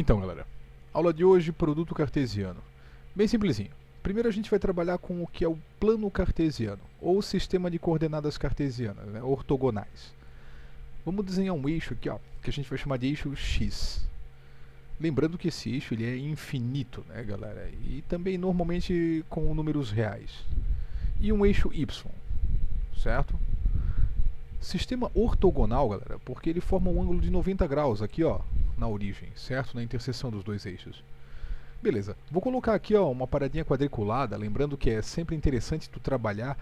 Então, galera, aula de hoje, produto cartesiano. Bem simplesinho. Primeiro a gente vai trabalhar com o que é o plano cartesiano, ou sistema de coordenadas cartesianas, né, ortogonais. Vamos desenhar um eixo aqui, ó, que a gente vai chamar de eixo X. Lembrando que esse eixo ele é infinito, né, galera? E também normalmente com números reais. E um eixo Y, certo? Sistema ortogonal, galera, porque ele forma um ângulo de 90 graus aqui, ó, na origem, certo? Na interseção dos dois eixos. Beleza, vou colocar aqui, ó, uma paradinha quadriculada, lembrando que é sempre interessante tu trabalhar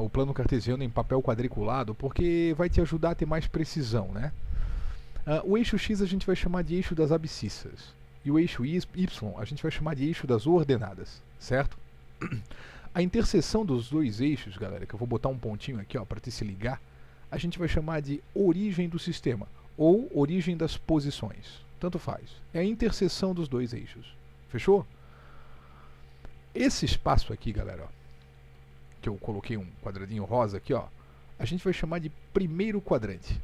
o plano cartesiano em papel quadriculado, porque vai te ajudar a ter mais precisão, né? O eixo X a gente vai chamar de eixo das abscissas, e o eixo Y a gente vai chamar de eixo das ordenadas, certo? A interseção dos dois eixos, galera, que eu vou botar um pontinho aqui, ó, para te se ligar, a gente vai chamar de origem do sistema, ou origem das posições, tanto faz. É a interseção dos dois eixos. Fechou? Esse espaço aqui, galera, ó, que eu coloquei um quadradinho rosa aqui, ó, a gente vai chamar de primeiro quadrante.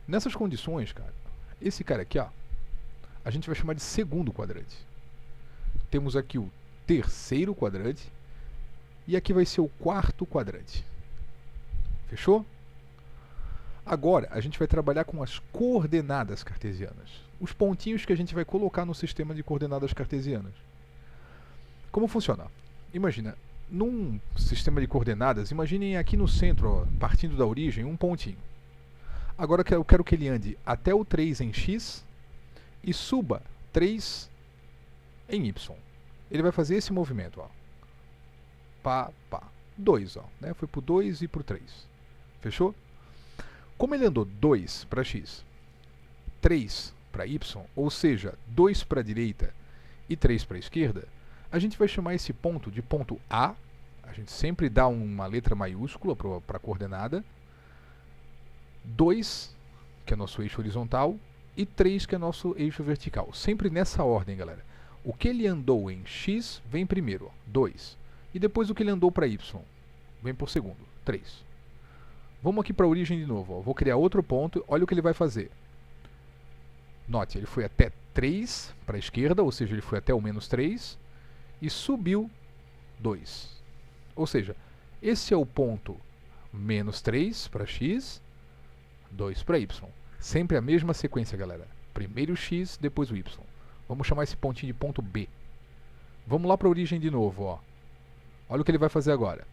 Nessas condições, cara, esse cara aqui, ó, a gente vai chamar de segundo quadrante. Temos aqui o terceiro quadrante e aqui vai ser o quarto quadrante. Fechou? Agora, a gente vai trabalhar com as coordenadas cartesianas. Os pontinhos que a gente vai colocar no sistema de coordenadas cartesianas. Como funciona? Imagina, num sistema de coordenadas, imaginem aqui no centro, ó, partindo da origem, um pontinho. Agora eu quero que ele ande até o 3 em x e suba 3 em y. Ele vai fazer esse movimento, ó. Pá, pá. 2, ó, né? Foi pro 2 e pro 3. Fechou? Como ele andou 2 para x, 3 para y, ou seja, 2 para a direita e 3 para a esquerda, a gente vai chamar esse ponto de ponto A. A gente sempre dá uma letra maiúscula para a coordenada. 2, que é nosso eixo horizontal, e 3, que é nosso eixo vertical. Sempre nessa ordem, galera. O que ele andou em x vem primeiro, ó, 2. E depois o que ele andou para y vem por segundo, 3. Vamos aqui para a origem de novo. Ó. Vou criar outro ponto. Olha o que ele vai fazer. Note, ele foi até 3 para a esquerda, ou seja, ele foi até o menos 3, e subiu 2. Ou seja, esse é o ponto menos 3 para x, 2 para y. Sempre a mesma sequência, galera. Primeiro o x, depois o y. Vamos chamar esse pontinho de ponto B. Vamos lá para a origem de novo. Ó. Olha o que ele vai fazer agora.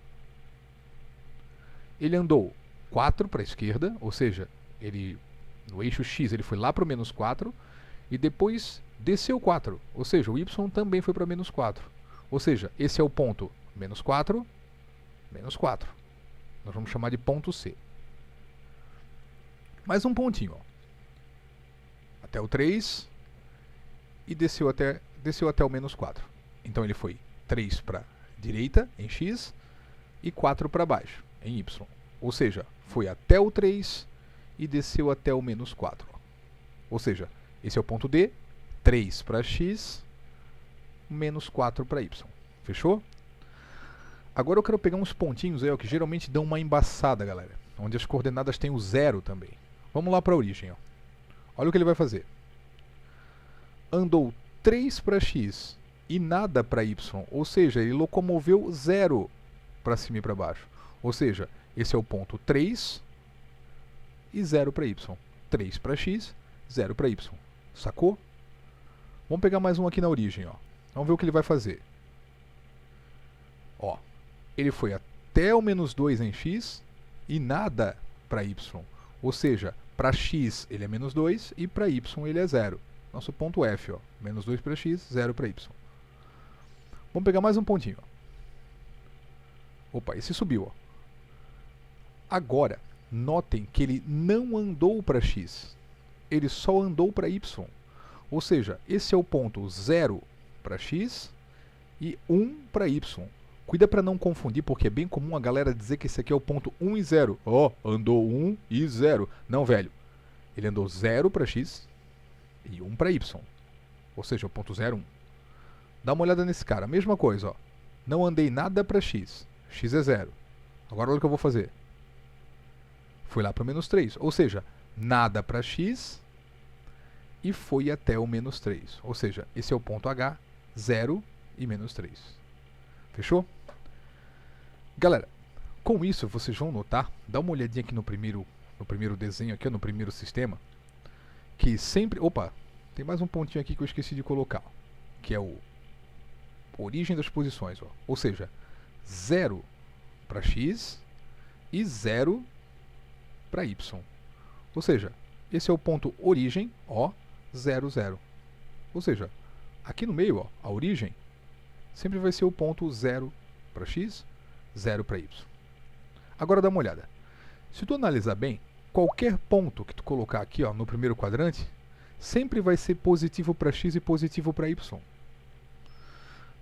Ele andou 4 para a esquerda, ou seja, no eixo X ele foi lá para o menos 4, e depois desceu 4, ou seja, o Y também foi para menos 4. Ou seja, esse é o ponto menos 4, menos 4. Nós vamos chamar de ponto C. Mais um pontinho, ó. Até o 3, e desceu até o menos 4. Então ele foi 3 para a direita, em X, e 4 para baixo, em Y. Ou seja, foi até o 3 e desceu até o menos 4. Ou seja, esse é o ponto D, 3 para x, menos 4 para y. Fechou? Agora eu quero pegar uns pontinhos aí, ó, que geralmente dão uma embaçada, galera. Onde as coordenadas têm o 0 também. Vamos lá para a origem. Ó. Olha o que ele vai fazer. Andou 3 para x e nada para y. Ou seja, ele locomoveu 0 para cima e para baixo. Ou seja, esse é o ponto 3 e 0 para y. 3 para x, 0 para y. Sacou? Vamos pegar mais um aqui na origem. Ó. Vamos ver o que ele vai fazer. Ó, ele foi até o menos 2 em x e nada para y. Ou seja, para x ele é menos 2 e para y ele é 0. Nosso ponto F. Ó. Menos 2 para x, 0 para y. Vamos pegar mais um pontinho. Ó. Opa, esse subiu. Ó. Agora, notem que ele não andou para x, ele só andou para y. Ou seja, esse é o ponto 0 para x e 1 para y. Cuida para não confundir, porque é bem comum a galera dizer que esse aqui é o ponto 1 e 0. Ó, andou 1 e 0. Não, velho. Ele andou 0 para x e 1 para y. Ou seja, o ponto 0, 1. Dá uma olhada nesse cara. Mesma coisa, ó. Não andei nada para x. X é 0. Agora olha o que eu vou fazer. Fui lá para menos 3. Ou seja, nada para x e foi até o menos 3. Ou seja, esse é o ponto H, 0 e menos 3. Fechou? Galera, com isso vocês vão notar, dá uma olhadinha aqui no primeiro desenho, aqui, no primeiro sistema, que sempre... Opa, tem mais um pontinho aqui que eu esqueci de colocar, que é o origem das posições. Ó. Ou seja, 0 para x e 0 para y. Ou seja, esse é o ponto origem, ó, 0, 0. Ou seja, aqui no meio, ó, a origem sempre vai ser o ponto 0 para x, 0 para y. Agora dá uma olhada. Se tu analisar bem, qualquer ponto que tu colocar aqui, ó, no primeiro quadrante, sempre vai ser positivo para x e positivo para y.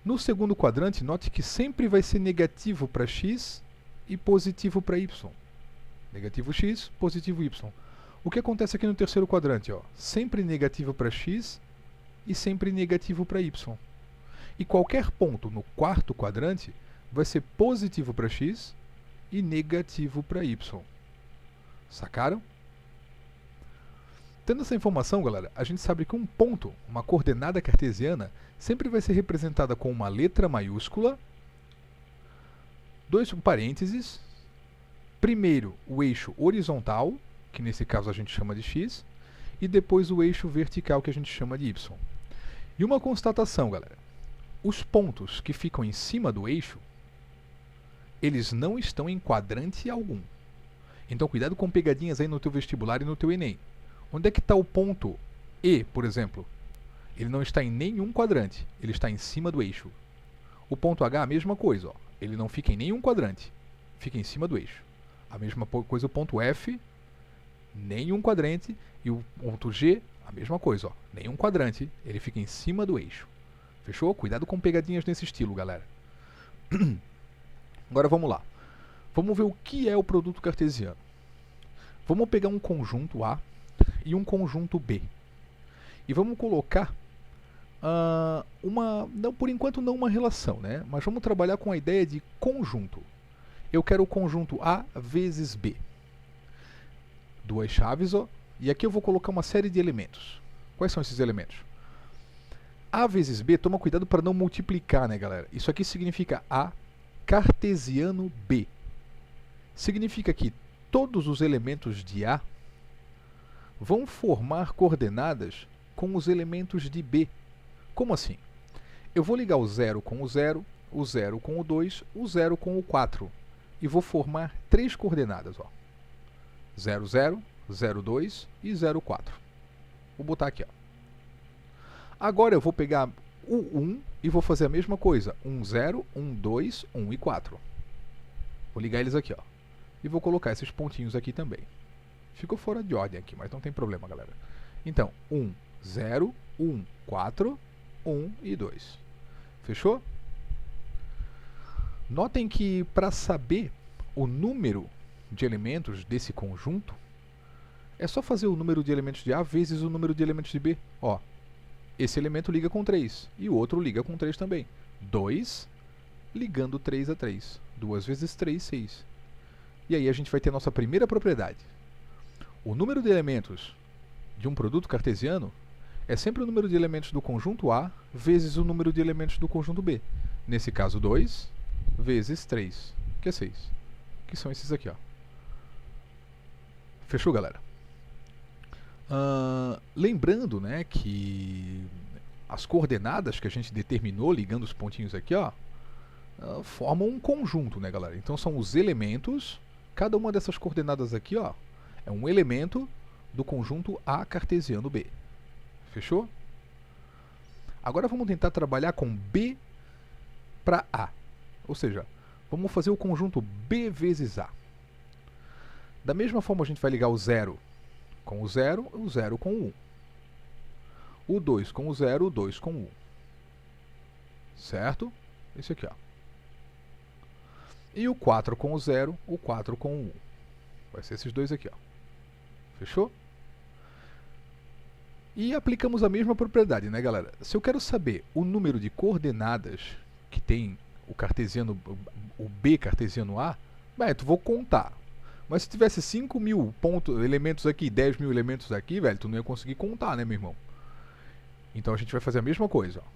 No segundo quadrante, note que sempre vai ser negativo para x e positivo para y. Negativo x, positivo y. O que acontece aqui no terceiro quadrante? Ó? Sempre negativo para x e sempre negativo para y. E qualquer ponto no quarto quadrante vai ser positivo para x e negativo para y. Sacaram? Tendo essa informação, galera, a gente sabe que um ponto, uma coordenada cartesiana, sempre vai ser representada com uma letra maiúscula, dois parênteses, primeiro o eixo horizontal, que nesse caso a gente chama de x, e depois o eixo vertical, que a gente chama de y. E uma constatação, galera, os pontos que ficam em cima do eixo, eles não estão em quadrante algum. Então cuidado com pegadinhas aí no teu vestibular e no teu Enem. Onde é que está o ponto E, por exemplo? Ele não está em nenhum quadrante, ele está em cima do eixo. O ponto H, a mesma coisa, ó. Ele não fica em nenhum quadrante, fica em cima do eixo. A mesma coisa o ponto F, nenhum quadrante, e o ponto G, a mesma coisa, ó. Nenhum quadrante, ele fica em cima do eixo. Fechou? Cuidado com pegadinhas nesse estilo, galera. Agora vamos lá. Vamos ver o que é o produto cartesiano. Vamos pegar um conjunto A e um conjunto B. E vamos colocar não, por enquanto não uma relação, né? Mas vamos trabalhar com a ideia de conjunto. Eu quero o conjunto A vezes B. Duas chaves, ó, e aqui eu vou colocar uma série de elementos. Quais são esses elementos? A vezes B, toma cuidado para não multiplicar, né, galera? Isso aqui significa A cartesiano B. Significa que todos os elementos de A vão formar coordenadas com os elementos de B. Como assim? Eu vou ligar o 0 com o 0 com o 2, o 0 com o 4. E vou formar três coordenadas. Ó. 0, 0, 0, 2 e 0, 4. Vou botar aqui. Ó. Agora eu vou pegar o 1 e vou fazer a mesma coisa. 1, 0, 1, 2, 1 e 4. Vou ligar eles aqui. Ó. E vou colocar esses pontinhos aqui também. Ficou fora de ordem aqui, mas não tem problema, galera. Então, 1, 0, 1, 4, 1 e 2. Fechou? Notem que para saber o número de elementos desse conjunto, é só fazer o número de elementos de A vezes o número de elementos de B. Ó, esse elemento liga com 3 e o outro liga com 3 também. 2 ligando 3 a 3. 2 vezes 3, 6. E aí a gente vai ter a nossa primeira propriedade. O número de elementos de um produto cartesiano é sempre o número de elementos do conjunto A vezes o número de elementos do conjunto B. Nesse caso, 2 vezes 3, que é 6. Que são esses aqui. Ó. Fechou, galera? Lembrando, né, que as coordenadas que a gente determinou ligando os pontinhos aqui, ó, formam um conjunto, né, galera? Então são os elementos, cada uma dessas coordenadas aqui, ó, é um elemento do conjunto A cartesiano B. Fechou? Agora vamos tentar trabalhar com B para A. Ou seja, vamos fazer o conjunto B vezes A. Da mesma forma, a gente vai ligar o 0 com o 0 com o 1. O 2 com o 0, o 2 com o 1. Certo? Esse aqui, ó. E o 4 com o 0, o 4 com o 1. Vai ser esses dois aqui, ó. Fechou? E aplicamos a mesma propriedade, né, galera? Se eu quero saber o número de coordenadas que tem o cartesiano, o B cartesiano A, eu vou contar. Mas se tivesse 5.000 elementos aqui, 10.000 elementos aqui, velho, tu não ia conseguir contar, né, meu irmão? Então a gente vai fazer a mesma coisa. Ó.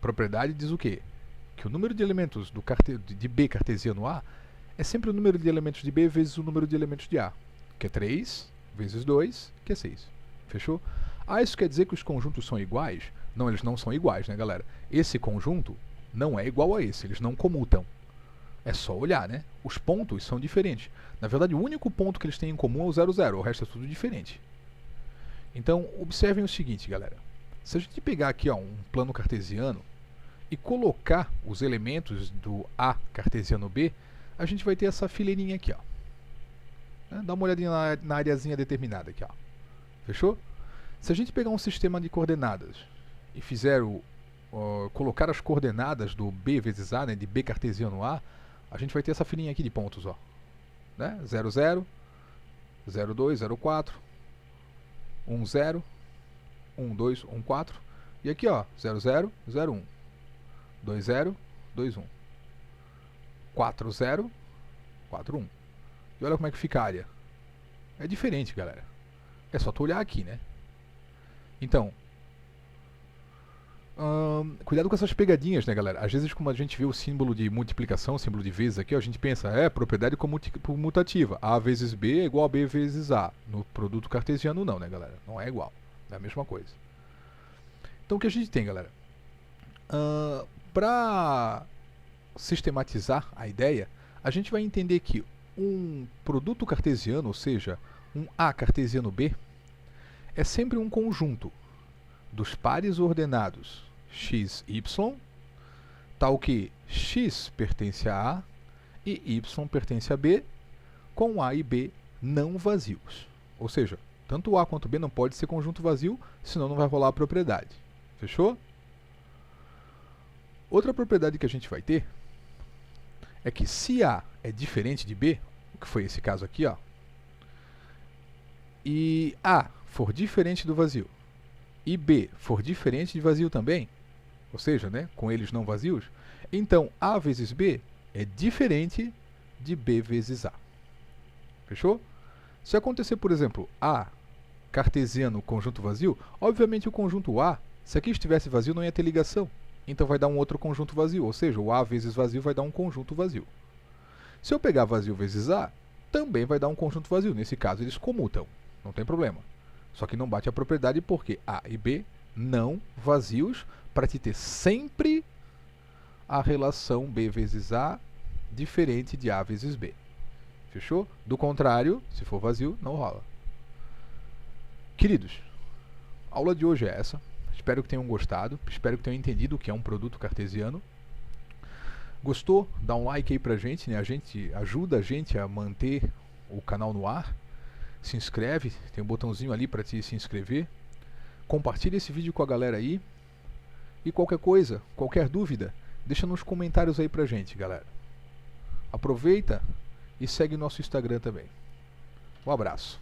Propriedade diz o quê? Que o número de elementos de B cartesiano A é sempre o número de elementos de B vezes o número de elementos de A, que é 3 vezes 2, que é 6. Fechou? Ah, isso quer dizer que os conjuntos são iguais? Não, eles não são iguais, né, galera? Esse conjunto não é igual a esse, eles não comutam. É só olhar, né? Os pontos são diferentes. Na verdade, o único ponto que eles têm em comum é o 0, 0, o resto é tudo diferente. Então, observem o seguinte, galera. Se a gente pegar aqui ó, um plano cartesiano e colocar os elementos do A cartesiano B, a gente vai ter essa fileirinha aqui, ó. Dá uma olhadinha na areazinha determinada aqui, ó. Fechou? Se a gente pegar um sistema de coordenadas e fizer colocar as coordenadas do B vezes A, né, de B cartesiano A, a gente vai ter essa filinha aqui de pontos, ó. Né? 0, 0, 0, 2, 0, 4, 1, 0, 1, 2, 1, 4. E aqui, ó, 0, 0, 0, 1. 2, 0, 2, 1. 4, 0, 4, 1. E olha como é que fica a área. É diferente, galera. É só tu olhar aqui, né? Então, cuidado com essas pegadinhas, né, galera? Às vezes, como a gente vê o símbolo de multiplicação, o símbolo de vezes aqui, ó, a gente pensa, propriedade comutativa. A vezes B é igual a B vezes A. No produto cartesiano, não, né, galera? Não é igual. É a mesma coisa. Então, o que a gente tem, galera? Para sistematizar a ideia, a gente vai entender que um produto cartesiano, ou seja, um A cartesiano B, é sempre um conjunto dos pares ordenados x, y, tal que x pertence a A e y pertence a B, com A e B não vazios. Ou seja, tanto A quanto B não pode ser conjunto vazio, senão não vai rolar a propriedade. Fechou? Outra propriedade que a gente vai ter é que se A é diferente de B, o que foi esse caso aqui, ó, e A for diferente do vazio, e B for diferente de vazio também, ou seja, né, com eles não vazios, então A vezes B é diferente de B vezes A. Fechou? Se acontecer, por exemplo, A cartesiano conjunto vazio, obviamente o conjunto A, se aqui estivesse vazio, não ia ter ligação. Então vai dar um outro conjunto vazio, ou seja, o A vezes vazio vai dar um conjunto vazio. Se eu pegar vazio vezes A, também vai dar um conjunto vazio. Nesse caso, eles comutam, não tem problema. Só que não bate a propriedade porque A e B não vazios, para te ter sempre a relação B vezes A diferente de A vezes B. Fechou? Do contrário, se for vazio, não rola. Queridos, a aula de hoje é essa. Espero que tenham gostado, espero que tenham entendido o que é um produto cartesiano. Gostou? Dá um like aí pra gente, né? Ajuda a gente a manter o canal no ar. Se inscreve, tem um botãozinho ali para te se inscrever. Compartilha esse vídeo com a galera aí. E qualquer coisa, qualquer dúvida, deixa nos comentários aí pra gente, galera. Aproveita e segue nosso Instagram também. Um abraço.